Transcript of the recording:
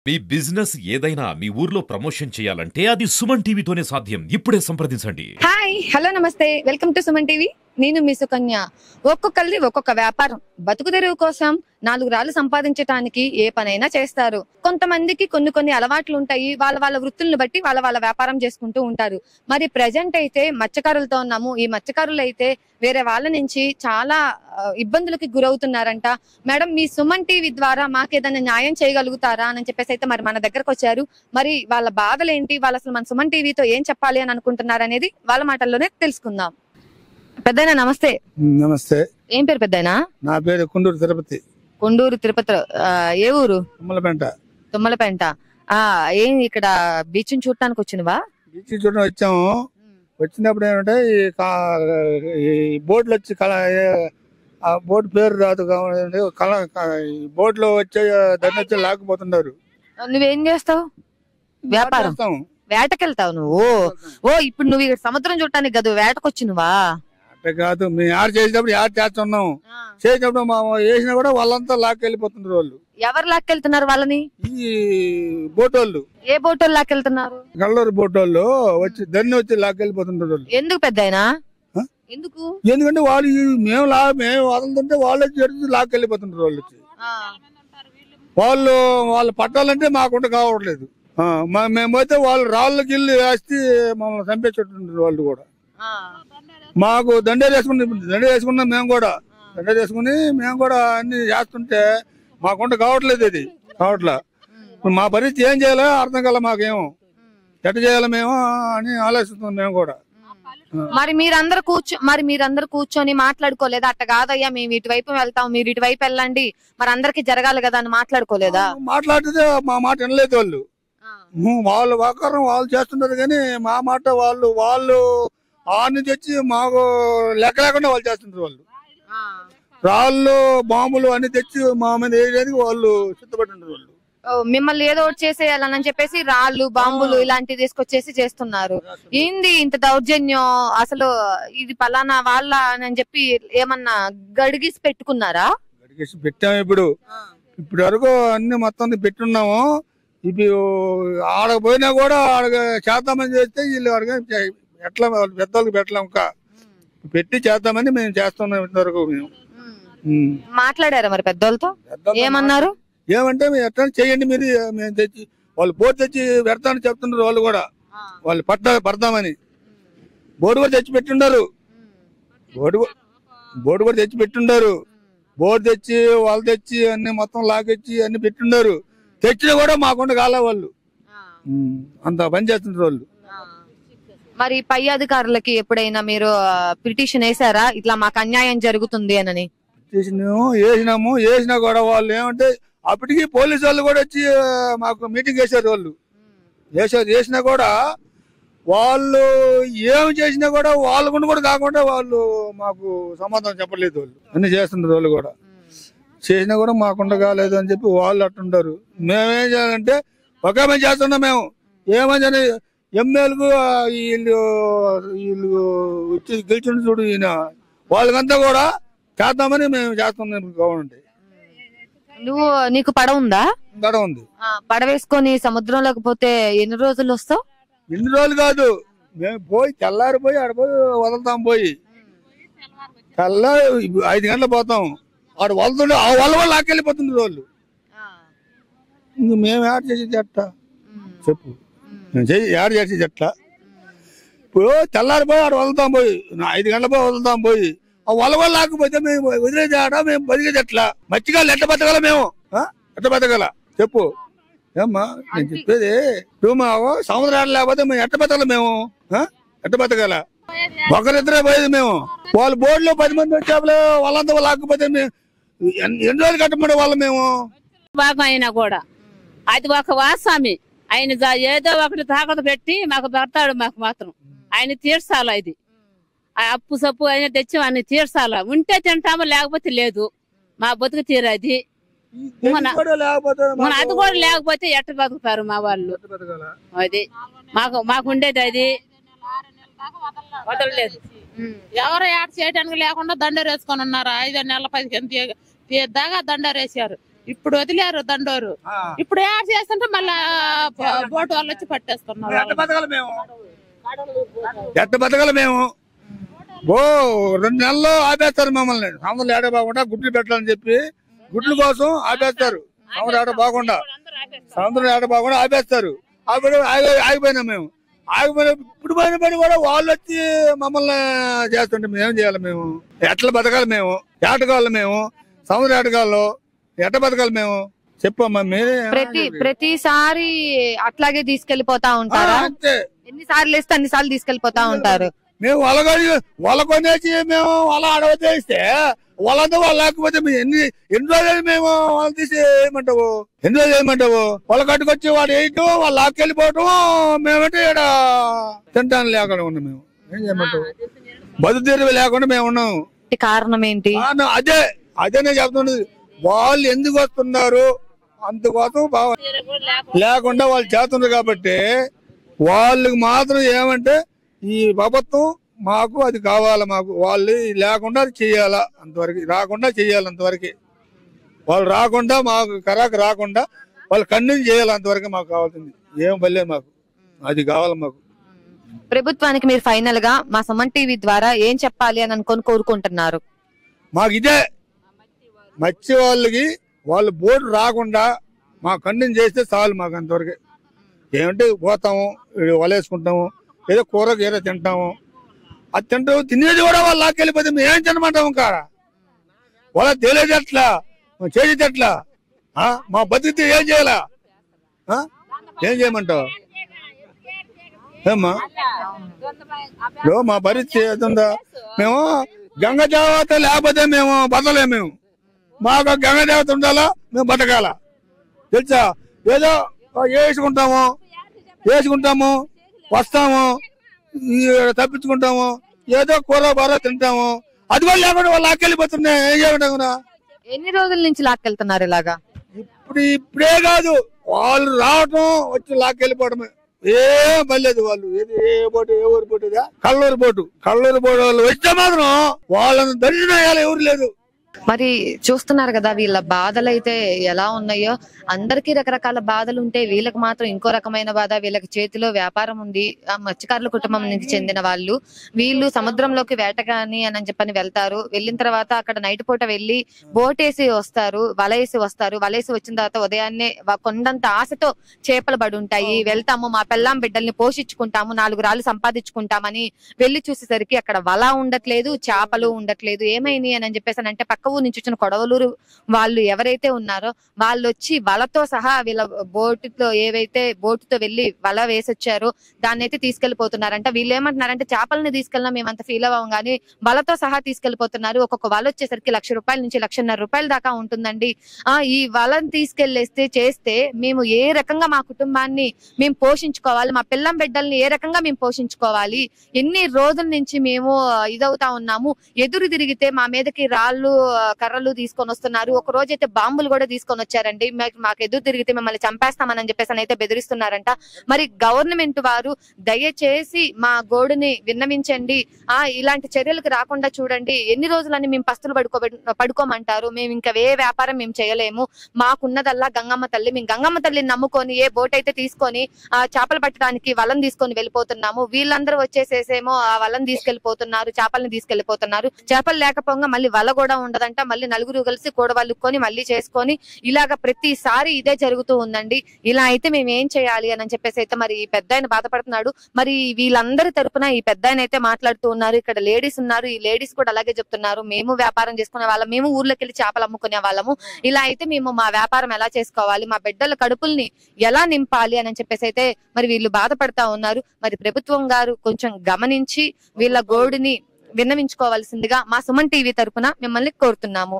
మీ business ఏదైనా మీ ఊర్లో promotion చేయాలంటే అది సుమన్ టీవీతోనే సాధ్యం. ఇప్పుడే సంప్రదించండి. హాయ్ హలో నమస్తే వెల్కమ్ టు సుమన్ టీవీ. నేను మీ సుకన్య. ఒక్కొక్కరిది ఒక్కొక్క వ్యాపారం. బతుకు తెరువు కోసం 4 రాళ్ళు సంపాదించడానికి ఏ పనైనా చేస్తారు. కొంతమందికి కొన్ని అలవాట్లు ఉంటాయి. వాళ్ళ వృత్తులను బట్టి వాళ్ళ వ్యాపారం చేసుకుంటూ ఉంటారు. మరి ప్రెజెంట్ అయితే మత్స్యకారులతో ఉన్నాము. ఈ మత్స్యకారులు అయితే వేరే వాళ్ళ నుంచి చాలా ఇబ్బందులకి గురవుతున్నారంట. మేడం, మీ సుమన్ టీవీ ద్వారా మాకేదైనా న్యాయం చేయగలుగుతారా అని చెప్పేసి అయితే మరి మన దగ్గరకు వచ్చారు. మరి వాళ్ళ బాధలు ఏంటి, వాళ్ళు అసలు మన సుమన్ టీవీతో ఏం చెప్పాలి అని అనుకుంటున్నారు అనేది వాళ్ళ మాటల్లోనే తెలుసుకుందాం. పెద్దయినా నమస్తే. నమస్తే. ఏం పేరు పెద్దయినా? నా పేరు కొండూరు తిరుపతి. కొండూరు తిరుపతి. ఏ ఊరు? తుమ్మలపేంట. తుమ్మలపేంట. ఏం ఇక్కడ బీచ్ చూడటానికి వచ్చినవా? బీచ్ చూడడం వచ్చాము. వచ్చినప్పుడు ఏమంటే ఈ బోట్లు వచ్చి ఆ బోట్ పేరు రాదు బోట్ లో వచ్చే దాన్ని వచ్చి లాక్కుపోతున్నారు. నువ్వేం చేస్తావు? వ్యాపారం. వేటకెళ్తావు నువ్వు? ఇప్పుడు నువ్వు ఇక్కడ సముద్రం చూడటానికి కదా వేటకొచ్చినవా? అంటే కాదు, మేము యాడ్ చేసినప్పుడు యాడ్ చేస్తున్నాము. చేసినప్పుడు మా వేసినా కూడా వాళ్ళంతా లాక్కెళ్ళిపోతున్నారు. వాళ్ళు ఎవరు లాక్కెళ్తున్నారు వాళ్ళని? ఈ బోట్ వాళ్ళు. ఏ బోట్ వాళ్ళు లాక్కెళ్తున్నారు? గల్లూరు బోట్ వాళ్ళు వచ్చి దాన్ని వచ్చి లాక్కెళ్ళిపోతున్నారు వాళ్ళు. ఎందుకు పెద్దయినా? ఎందుకు? ఎందుకంటే వాళ్ళు మేము వదులుతుంటే వాళ్ళు వచ్చి లాక్కెళ్ళిపోతున్నారు. వాళ్ళు వచ్చి వాళ్ళు పట్టాలంటే మాకుంట కావట్లేదు. మేము పోతే వాళ్ళు రాళ్ళకి ఇల్లు వేస్తే మమ్మల్ని చంపేటట్టుంటారు. వాళ్ళు కూడా మాకు దండేలు వేసుకున్నాం. మేము కూడా దండేలు వేసుకుని మేము కూడా అన్ని చేస్తుంటే మాకుంట కావట్లేదు. ఇది కావట్లే. మా పరిస్థితి ఏం చేయాలో అర్థం కల మాకేమో ఎట్ట చేయాలి మేము అని ఆలోచిస్తున్నాం మేము కూడా. మరి మీరందరూ కూర్చొని మాట్లాడుకోలేదా? అట్ట కాదయ్యా, మేము ఇటువైపు వెళ్తాం, మీరు ఇటువైపు వెళ్ళండి, మరి అందరికి జరగాలి కదా అని మాట్లాడుకోలేదా? మాట్లాడితే మా మాట వినలేదు. వాళ్ళ వ్యాపారం వాళ్ళు చేస్తున్నారు కానీ మా మాట వాళ్ళు ఆని తెచ్చి మాకు లెక్క లేకుండా వాళ్ళు చేస్తుంటారు. వాళ్ళు రాళ్ళు బాంబులు అన్ని తెచ్చి మా మీద వేయడానికి వాళ్ళు సిద్ధపడుతుంటారు. వాళ్ళు మిమ్మల్ని ఏదో ఒకటి చేసేయాలని చెప్పేసి రాళ్ళు బాంబులు ఇలాంటివి తీసుకొచ్చేసి చేస్తున్నారు. ఏంది ఇంత దౌర్జన్యం? అసలు ఇది పలానా వాళ్ళ అని చెప్పి ఏమన్నా గడిగేసి పెట్టుకున్నారా? గడిగేసి పెట్టాము. ఇప్పుడు వరకు అన్ని మొత్తం పెట్టున్నాము. ఇప్పుడు ఆడకపోయినా కూడా చేద్దామని చేస్తే వీళ్ళు ఎట్లా పెద్దలకు పెట్టలేం. ఇంకా పెట్టి చేద్దామని మేము చేస్తున్నాం. ఇంతవరకు మేము మాట్లాడారా మరి పెద్దోళ్ళతో? ఏమన్నారు? ఏమంటే మీరు ఎట్లా చేయండి, మీరు మేము తెచ్చి వాళ్ళు బోర్డు తెచ్చి పెడతానని చెప్తున్నారు. వాళ్ళు కూడా వాళ్ళు పడతామని బోర్డు కూడా తెచ్చి పెట్టుండారు. బోర్డు కూడా తెచ్చి పెట్టుండారు. బోర్డు తెచ్చి వాళ్ళు తెచ్చి అన్ని మొత్తం లాగొచ్చి అన్ని పెట్టుండారు. తెచ్చినా కూడా మాకుండా కాలే. వాళ్ళు అంత పని చేస్తుంటారు. వాళ్ళు మరి పై అధికారులకి ఎప్పుడైనా మీరు పిటిషన్ వేసారా, ఇట్లా మాకు అన్యాయం జరుగుతుంది అని? వేసినా కూడా వాళ్ళు ఏమంటే అప్పటికి పోలీసు వాళ్ళు కూడా వచ్చి మాకు మీటింగ్ వేసారు. వాళ్ళు వేసినా కూడా వాళ్ళు ఏమి చేసినా కూడా వాళ్ళకుండా కూడా కాకుండా వాళ్ళు మాకు సమాధానం చెప్పలేదు. వాళ్ళు అన్ని చేస్తున్నారు. వాళ్ళు కూడా చేసినా కూడా మాకుండా కాలేదు అని చెప్పి వాళ్ళు అట్టుంటారు. మేమేం చేయాలంటే ఒకే పని చేస్తున్నాం. మేము ఏమని ఎమ్మెల్యేలకు వీళ్ళు వచ్చి గెలిచిన చూడు ఈయన వాళ్ళకంతా కూడా చేద్దామని మేము చేస్తున్నాం. గవర్నమెంట్ నీకు పడవ ఉందా? పడవ ఉంది. పడవ వేసుకొని సముద్రంలోకి పోతే ఎన్ని రోజులు వస్తావు? ఎన్ని రోజులు కాదు, మేము పోయి తెల్లారిపోయి ఆడపోయి వదులుతాం. పోయి తెల్లారి 5 గంటలు పోతాం. వాడు వదులుతుంటే ఆ వల్ల లాక్కెళ్ళిపోతుంది వాళ్ళు. ఇంక మేము యాడ్ చేసేది ఎట్లా చెప్పు? యాడ్ చేసేది ఎట్లా? ఇప్పుడు తెల్లారిపోయి ఆడు వదులుతాం. పోయి 5 గంటల పోయి వదులుతాం. పోయి ఆ వల్ల లాకపోతే మేము వదిలేది ఆడ, మేము బతికేది ఎట్లా? మత్స్యకారులు ఎట్ట బతకాల? మేము ఎట్ట బతకాల చెప్పు? ఏమ్మా నేను చెప్పేది, నువ్వు మా సముద్రాలు లేకపోతే మేము ఎట్ట బతకాల? మేము ఎట్ట బతకాల? ఒకరిద్దరే పోయేది మేము. వాళ్ళు బోర్డులో 10 మంది వచ్చేప్పుడు వాళ్ళంతా లాకపోతే మేము ఎన్ని రోజులు కట్టమంటే వాళ్ళు మేము భాగం అయినా కూడా అది ఒక వాసామి ఆయన ఏదో ఒకటి తాకత పెట్టి మాకు పెడతాడు. మాకు మాత్రం ఆయన తీర్చాలా. ఇది అప్పు సప్పు అయినా తెచ్చి అన్ని తీర్చాలా. ఉంటే తింటామో లేకపోతే లేదు. మా బతుకు తీరది. అది కూడా లేకపోతే ఎట్ట బతుకుతారు మా వాళ్ళు? అది మాకు ఉండేది అది వదలలేదు. ఎవరు యాడ్ చేయడానికి లేకుండా దండరేసుకొని ఉన్నారు. 5 నెలల 15 దాకా దండరేసారు. ఇప్పుడు వదిలేరు దండోరు. ఇప్పుడు ఏం చేస్తుంటే మళ్ళా బోటు వాళ్ళు వచ్చి పట్టేస్తున్నారు. ఎట్ట బతకాలి మేము? 2 నెలల్లో ఆపేస్తారు మమ్మల్ని. సంవత్సరం ఏడ బాగుండా గుడ్లు పెట్టాలని చెప్పి గుడ్ల కోసం ఆపేస్తారు. సంవత్సరం ఏడ బాగుండా ఆపేస్తారు. ఆగిపోయినాం మేము. ఆగిపోయిన ఇప్పుడు పోయిన పని కూడా వాళ్ళు వచ్చి మమ్మల్ని చేస్తుంటే మేము చేయాలి? మేము ఎట్లా బతకాలి? మేము ఏటగాళ్ళు, మేము సముద్ర ఏటగాళ్ళు ఎట్ట బతకాలి మేము? చెప్పమ్మా మీరే. ప్రతిసారి అట్లాగే తీసుకెళ్లిపోతా ఉంటారా? అంతే, ఎన్నిసార్లు వేస్తే అన్నిసార్లు తీసుకెళ్లిపోతా ఉంటారు. మేము వల కొనేసి మేము వల అడవతేస్తే వాళ్ళంతా వాళ్ళు లేకపోతే ఎన్ని రోజులు మేము వాళ్ళు తీసి ఏమంటావు? ఎన్ని రోజులు ఏమంటావు? వాళ్ళ కట్టుకొచ్చి వాడు వేయటం, వాళ్ళు లాక్కెళ్ళిపోవటం, మేమంటే ఇక్కడ తింటాను లేకుండా ఉన్నాం. మేము ఏం చేయమంటావు? బతుకు తెరువు లేకుండా మేము ఉన్నాం. కారణం ఏంటి? అదే నేను చెప్తున్నది. వాళ్ళు ఎందుకు వస్తున్నారు? అందుకోసం లేకుండా వాళ్ళు చేస్తున్నారు కాబట్టి వాళ్ళకి మాత్రం ఏమంటే ఈ ప్రభుత్వం మాకు అది కావాలా, మాకు వాళ్ళు లేకుండా అది చెయ్యాలా, అంతవరకు రాకుండా చెయ్యాలి. అంతవరకు వాళ్ళు రాకుండా మాకు కరాకు రాకుండా వాళ్ళు కంటిన్యూ చేయాలి. అంతవరకు మాకు కావాల్సింది ఏం పర్లేదు, మాకు అది కావాలి. మాకు ప్రభుత్వానికి మీరు ఫైనల్ గా మా సుమన్ టీవీ ద్వారా ఏం చెప్పాలి అని అనుకొని కోరుకుంటున్నారు? మాకు ఇదే మత్స్య వాళ్ళకి వాళ్ళు బోర్డు రాకుండా మాకు కంటిన్యూ చేస్తే చాలు. మాకు అంతవరకు ఏమంటే పోతాము, వలేసుకుంటాము, ఏదో కూరకు ఏదో తింటాము. అది తింటాము, తినేది కూడా వాళ్ళు లాక్కెళ్ళిపోతే మేము ఏం తినమంటాము? కారా వాళ్ళ తెలియదు ఎట్లా, చేసేది ఎట్లా? మా బతికితే ఏం చేయాలా? ఏం చేయమంటావు? ఏమ్మా మా పరిస్థితి ఉందా? మేము గంగ దేవత లేకపోతే మేము బతలేము. మేము మాకు గంగ దేవత ఉండాలా, మేము బతకాల. తెలుసా? ఏదో వేసుకుంటాము, వస్తాము, తప్పించుకుంటాము, ఏదో కూర బార తింటాము. అది కూడా లేకుండా వాళ్ళు లాక్కెళ్ళిపోతున్నాయి. ఏం చేయకుండా? ఎన్ని రోజుల నుంచి లాక్కెళ్తున్నారు ఇలాగా? ఇప్పుడే కాదు, వాళ్ళు రావటం వచ్చి లాక్కెళ్ళిపోవడమే. ఏం పర్లేదు. వాళ్ళు ఏ బోటు, ఏ ఊరు బోటు? కల్లూరు బోటు వాళ్ళు వస్తే మాత్రం వాళ్ళని దర్శనం అయ్యాలి. ఎవరు లేదు. మరి చూస్తున్నారు కదా వీళ్ళ బాధలు అయితే ఎలా ఉన్నాయో. అందరికీ రకరకాల బాధలు ఉంటే వీళ్ళకి మాత్రం ఇంకో రకమైన బాధ. వీళ్ళకి చేతిలో వ్యాపారం ఉంది. ఆ మత్స్యకారుల కుటుంబం నుంచి చెందిన వాళ్ళు. వీళ్ళు సముద్రంలోకి వేటగాని అని చెప్పని వెళ్తారు. వెళ్ళిన తర్వాత అక్కడ నైట్ పూట వెళ్లి బోట్ వేసి వస్తారు, వలేసి వస్తారు. వలేసి వచ్చిన తర్వాత ఉదయాన్నే కొండంత ఆశతో చేపలు పడి ఉంటాయి. వెళ్తాము, మా పెళ్ళాం బిడ్డల్ని పోషించుకుంటాము, 4 రాళ్ళు సంపాదించుకుంటామని వెళ్లి చూసేసరికి అక్కడ వల ఉండట్లేదు, చేపలు ఉండట్లేదు. ఏమైంది అని చెప్పేసి అంటే పక్క ఊరు నుంచి వచ్చిన కొడవలూరు వాళ్ళు ఎవరైతే ఉన్నారో వాళ్ళు వచ్చి వలతో సహా వీళ్ళ బోటుతో ఏవైతే బోటుతో వెళ్లి వల వేసొచ్చారో దాన్ని అయితే తీసుకెళ్లిపోతున్నారంట. వీళ్ళు ఏమంటున్నారంటే చేపల్ని తీసుకెళ్ళినా మేము అంత ఫీల్ అవ్వం కానీ వలతో సహా తీసుకెళ్లిపోతున్నారు. ఒక్కొక్క వల వచ్చేసరికి ₹1,00,000 నుంచి ₹1,50,000 దాకా ఉంటుందండి. ఈ వలని తీసుకెళ్లేస్తే చేస్తే మేము ఏ రకంగా మా కుటుంబాన్ని మేము పోషించుకోవాలి, మా పిల్లం బిడ్డల్ని ఏ రకంగా మేము పోషించుకోవాలి? ఎన్ని రోజుల నుంచి మేము ఇదవుతా ఉన్నాము. ఎదురు తిరిగితే మా మీదకి రాళ్ళు కర్రలు తీసుకొని వస్తున్నారు. ఒక రోజు అయితే బాంబులు కూడా తీసుకొని వచ్చారండి. మాకు ఎదురు తిరిగితే మిమ్మల్ని చంపేస్తామని చెప్పేసి అయితే బెదిరిస్తున్నారంట. మరి గవర్నమెంట్ వారు దయచేసి మా గోడుని విన్నవించండి. ఇలాంటి చర్యలకు రాకుండా చూడండి. ఎన్ని రోజులని మేము పస్తులు పడుకోమంటారు? మేము ఇంకా ఏ వ్యాపారం మేము చేయలేము. మాకున్నదల్లా గంగమ్మ తల్లి. మేము గంగమ్మ తల్లిని నమ్ముకొని ఏ బోట్ అయితే తీసుకొని చేపలు పట్టడానికి వలను తీసుకొని వెళ్ళిపోతున్నాము. వీళ్ళందరూ వచ్చేసేసేమో ఆ వలను తీసుకెళ్లిపోతున్నారు, చేపల్ని తీసుకెళ్లిపోతున్నారు. చేపలు లేకపోగా మళ్ళీ వల కూడా ఉండదంట. మళ్ళీ నలుగురు కలిసి కూడవలుకొని మళ్ళీ చేసుకొని ఇలాగ ప్రతిసారి ఇదే జరుగుతూ ఉందండి. ఇలా అయితే మేము ఏం చేయాలి అని చెప్పేసి అయితే మరి ఈ పెద్ద ఆయన బాధపడుతున్నాడు. మరి వీళ్ళందరి తరపున ఈ పెద్ద ఆయన అయితే మాట్లాడుతూ ఉన్నారు. ఇక్కడ లేడీస్ ఉన్నారు. ఈ లేడీస్ కూడా అలాగే చెప్తున్నారు. మేము వ్యాపారం చేసుకునే వాళ్ళం, మేము ఊర్లోకి వెళ్ళి చేపలు అమ్ముకునే వాళ్ళము. ఇలా అయితే మేము మా వ్యాపారం ఎలా చేసుకోవాలి, మా బిడ్డల కడుపుల్ని ఎలా నింపాలి అని చెప్పేసి అయితే మరి వీళ్ళు బాధపడతా ఉన్నారు. మరి ప్రభుత్వం గారు కొంచెం గమనించి వీళ్ళ గోడుని విన్నవించుకోవాల్సిందిగా మా సుమన్ టీవీ తరపున మిమ్మల్ని కోరుతున్నాము.